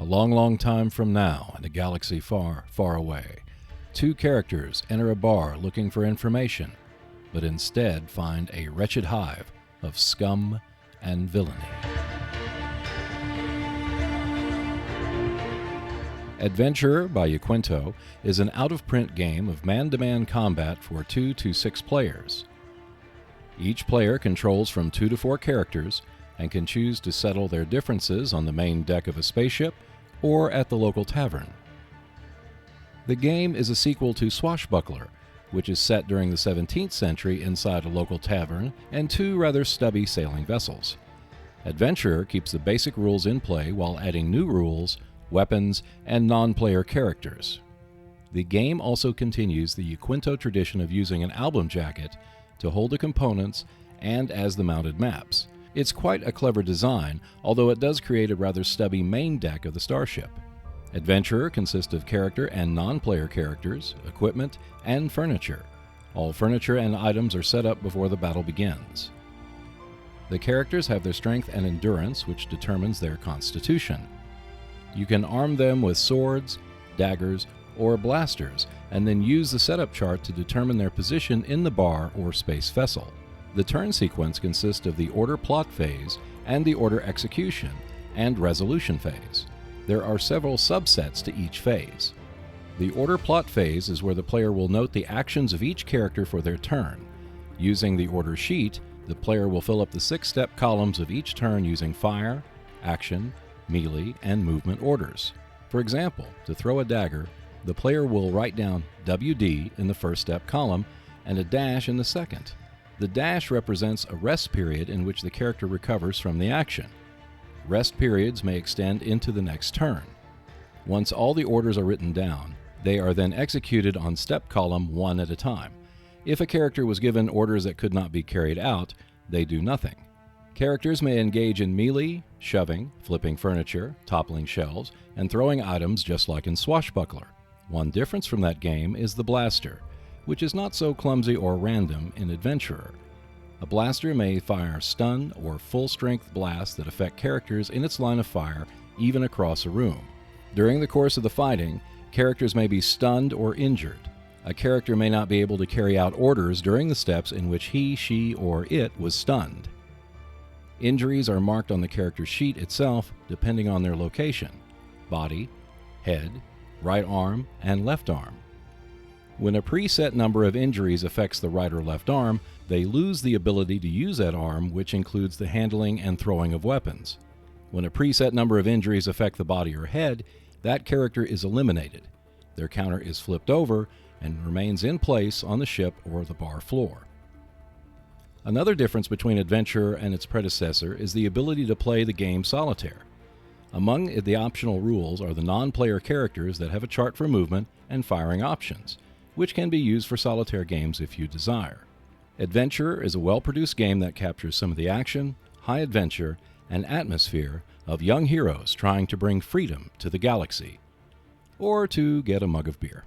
A long, long time from now, in a galaxy far, far away, two characters enter a bar looking for information, but instead find a wretched hive of scum and villainy. Adventurer by Yaquinto is an out-of-print game of man-to-man combat for 2 to 6 players. Each player controls from 2 to 4 characters and can choose to settle their differences on the main deck of a spaceship or at the local tavern. The game is a sequel to Swashbuckler, which is set during the 17th century inside a local tavern and 2 rather stubby sailing vessels. Adventurer keeps the basic rules in play while adding new rules, weapons, and non-player characters. The game also continues the Yaquinto tradition of using an album jacket to hold the components and as the mounted maps. It's quite a clever design, although it does create a rather stubby main deck of the starship. Adventurer consists of character and non-player characters, equipment, and furniture. All furniture and items are set up before the battle begins. The characters have their strength and endurance, which determines their constitution. You can arm them with swords, daggers, or blasters, and then use the setup chart to determine their position in the bar or space vessel. The turn sequence consists of the order plot phase and the order execution and resolution phase. There are several subsets to each phase. The order plot phase is where the player will note the actions of each character for their turn. Using the order sheet, the player will fill up the 6-step columns of each turn using fire, action, melee, and movement orders. For example, to throw a dagger, the player will write down WD in the first step column and a dash in the second. The dash represents a rest period in which the character recovers from the action. Rest periods may extend into the next turn. Once all the orders are written down, they are then executed on step column 1 at a time. If a character was given orders that could not be carried out, they do nothing. Characters may engage in melee, shoving, flipping furniture, toppling shelves, and throwing items just like in Swashbuckler. One difference from that game is the blaster, which is not so clumsy or random in Adventurer. A blaster may fire stun or full-strength blasts that affect characters in its line of fire, even across a room. During the course of the fighting, characters may be stunned or injured. A character may not be able to carry out orders during the steps in which he, she, or it was stunned. Injuries are marked on the character sheet itself depending on their location: body, head, right arm, and left arm. When a preset number of injuries affects the right or left arm, they lose the ability to use that arm, which includes the handling and throwing of weapons. When a preset number of injuries affect the body or head, that character is eliminated. Their counter is flipped over and remains in place on the ship or the bar floor. Another difference between Adventurer and its predecessor is the ability to play the game solitaire. Among the optional rules are the non-player characters that have a chart for movement and firing options, which can be used for solitaire games if you desire. Adventurer is a well-produced game that captures some of the action, high adventure, and atmosphere of young heroes trying to bring freedom to the galaxy, or to get a mug of beer.